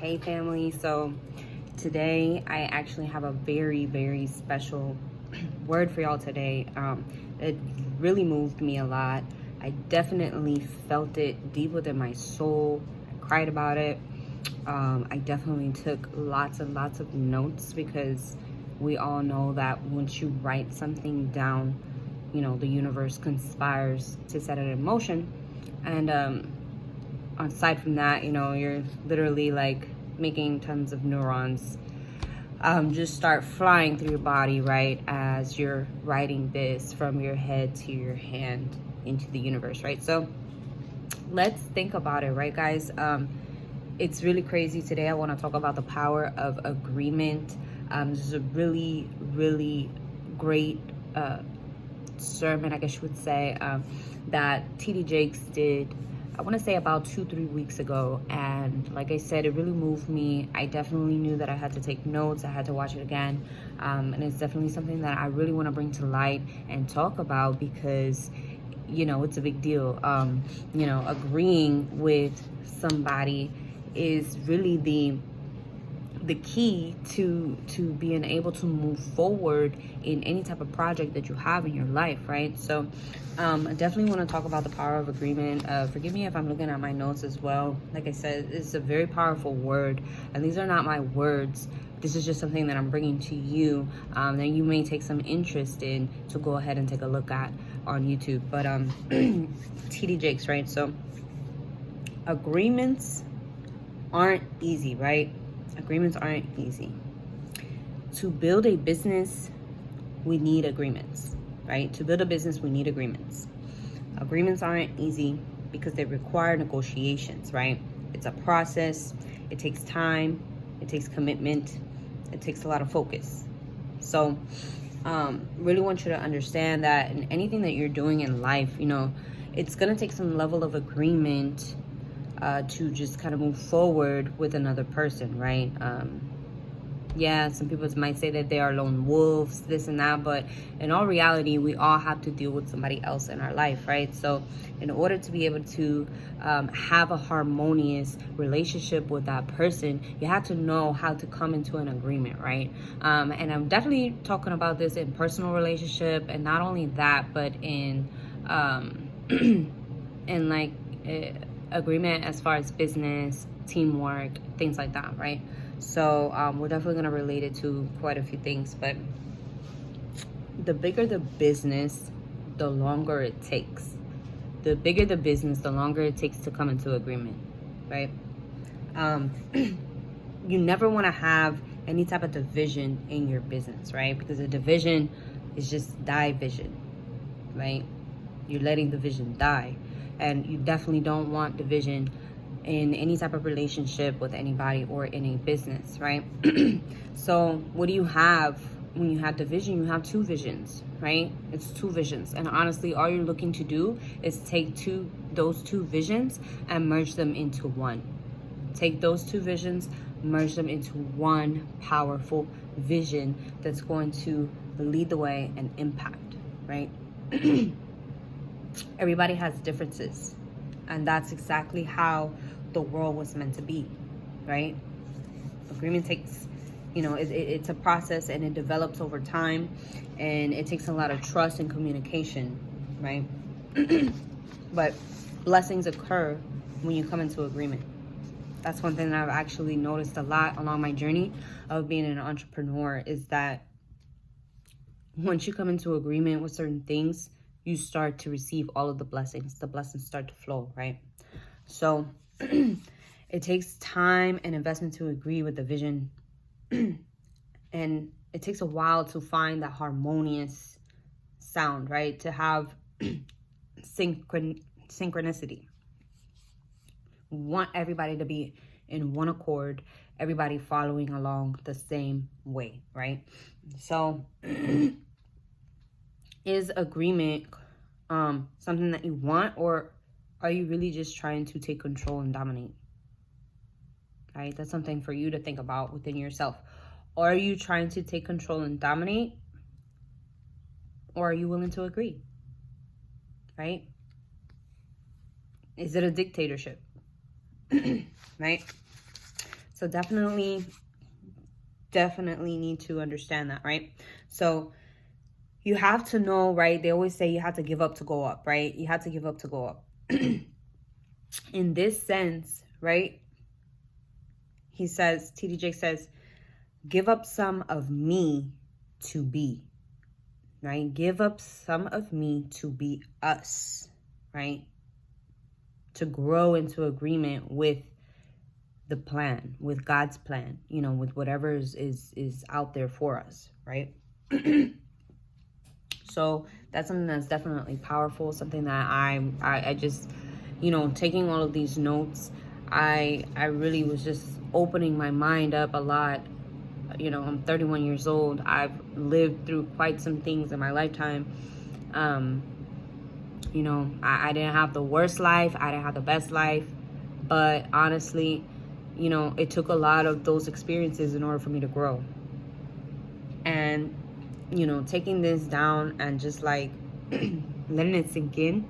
Hey family, so today I actually have a very, very special word for y'all today. It really moved me a lot. I definitely felt it deep within my soul. I cried about it. I definitely took lots and lots of notes because we all know that once you write something down, you know, the universe conspires to set it in motion. And aside from that, you know, you're literally like making tons of neurons just start flying through your body, right, as you're writing this from your head to your hand into the universe, right? So let's think about it, right, guys? It's really crazy. Today I want to talk about the power of agreement. This is a really, really great sermon, I guess you would say, that TD Jakes did, I want to say about 2-3 weeks ago. And like I said, it really moved me. I definitely knew that I had to take notes. I had to watch it again. And it's definitely something that I really want to bring to light and talk about because, you know, it's a big deal. You know, agreeing with somebody is really the key to being able to move forward in any type of project that you have in your life, right? So I definitely want to talk about the power of agreement. Forgive me if I'm looking at my notes as well. Like I said, it's a very powerful word, and these are not my words. This is just something that I'm bringing to you that you may take some interest in to go ahead and take a look at on YouTube. But TD Jakes, right? So agreements aren't easy, right? Agreements aren't easy. To build a business, we need agreements, right? To build a business, we need agreements. Agreements aren't easy because they require negotiations, right? It's a process. It takes time. It takes commitment. It takes a lot of focus. So, really want you to understand that in anything that you're doing in life, you know, it's going to take some level of agreement to just kind of move forward with another person, right? Yeah, some people might say that they are lone wolves, this and that, but in all reality, we all have to deal with somebody else in our life, right? So in order to be able to have a harmonious relationship with that person, you have to know how to come into an agreement, right? And I'm definitely talking about this in personal relationship, and not only that, but in in like agreement as far as business, teamwork, things like that, right? So we're definitely going to relate it to quite a few things, but the bigger the business, the longer it takes. The bigger the business, the longer it takes to come into agreement, right? You never want to have any type of division in your business, right? Because a division is just division, right? You're letting the vision die. And you definitely don't want division in any type of relationship with anybody or in a business, right? So what do you have when you have division? You have two visions, right? It's two visions. And honestly, all you're looking to do is take those two visions and merge them into one. Take those two visions, merge them into one powerful vision that's going to lead the way and impact, right? Everybody has differences, and that's exactly how the world was meant to be, right? Agreement takes, you know, it's a process, and it develops over time, and it takes a lot of trust and communication, right? But blessings occur when you come into agreement. That's one thing that I've actually noticed a lot along my journey of being an entrepreneur, is that once you come into agreement with certain things, you start to receive all of the blessings. The blessings start to flow, right? So it takes time and investment to agree with the vision. And it takes a while to find that harmonious sound, right? To have synchronicity. We want everybody to be in one accord, everybody following along the same way, right? So is agreement something that you want, or are you really just trying to take control and dominate? Right? That's something for you to think about within yourself. Or are you trying to take control and dominate, or are you willing to agree? Right? Is it a dictatorship? Right? So definitely need to understand that, right? So you have to know, right? They always say you have to give up to go up, right? You have to give up to go up. In this sense, right? He says, TDJ says, give up some of me to be, right? Give up some of me to be us, right? To grow into agreement with the plan, with God's plan, you know, with whatever is out there for us, right? So that's something that's definitely powerful, something that I just, you know, taking all of these notes, I really was just opening my mind up a lot. You know, I'm 31 years old. I've lived through quite some things in my lifetime. You know, I didn't have the worst life. I didn't have the best life. But honestly, you know, it took a lot of those experiences in order for me to grow. And, you know, taking this down and just like letting it sink in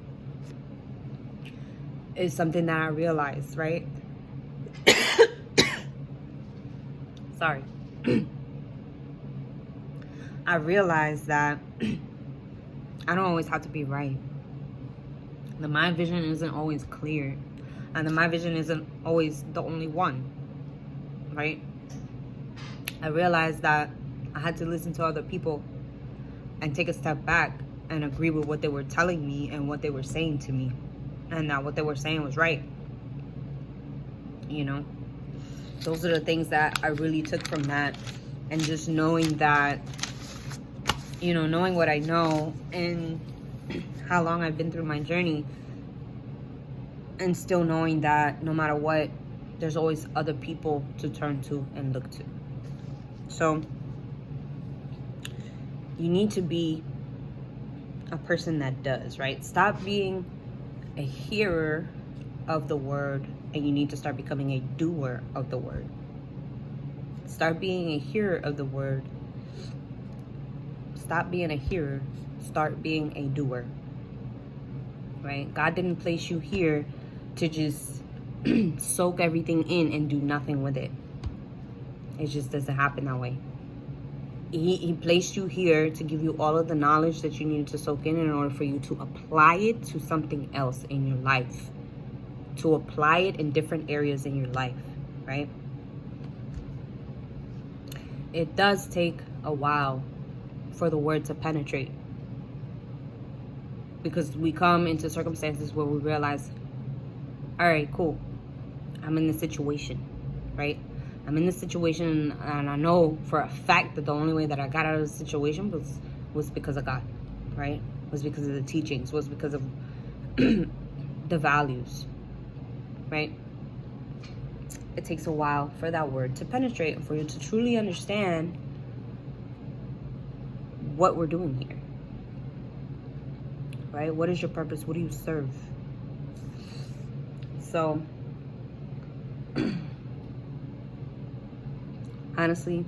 is something that I realized, right? Sorry. I realized that I don't always have to be right. That my vision isn't always clear. And that my vision isn't always the only one, right? I realized that I had to listen to other people and take a step back and agree with what they were telling me and what they were saying to me. And that what they were saying was right. You know? Those are the things that I really took from that. And just knowing that, you know, knowing what I know and how long I've been through my journey, and still knowing that no matter what, there's always other people to turn to and look to. So you need to be a person that does, right? Stop being a hearer of the word, and you need to start becoming a doer of the word. Start being a hearer of the word. Stop being a hearer. Start being a doer. Right? God didn't place you here to just soak everything in and do nothing with it. It just doesn't happen that way. He placed you here to give you all of the knowledge that you need to soak in order for you to apply it to something else in your life. To apply it in different areas in your life, right? It does take a while for the word to penetrate. Because we come into circumstances where we realize, all right, cool. I'm in this situation, right? I'm in this situation, and I know for a fact that the only way that I got out of the situation was because of God, right? Was because of the teachings, was because of the values, right? It takes a while for that word to penetrate and for you to truly understand what we're doing here, right? What is your purpose? What do you serve? So honestly,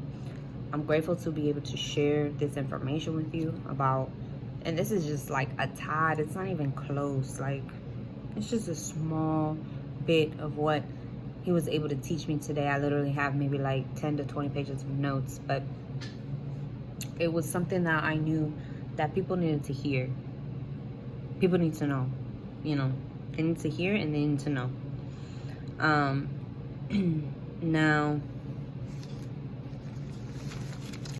I'm grateful to be able to share this information with you about, and this is just like a tad, it's not even close, like it's just a small bit of what he was able to teach me today. I literally have maybe like 10 to 20 pages of notes, but it was something that I knew that people needed to hear. People need to know, you know, they need to hear and they need to know. Now,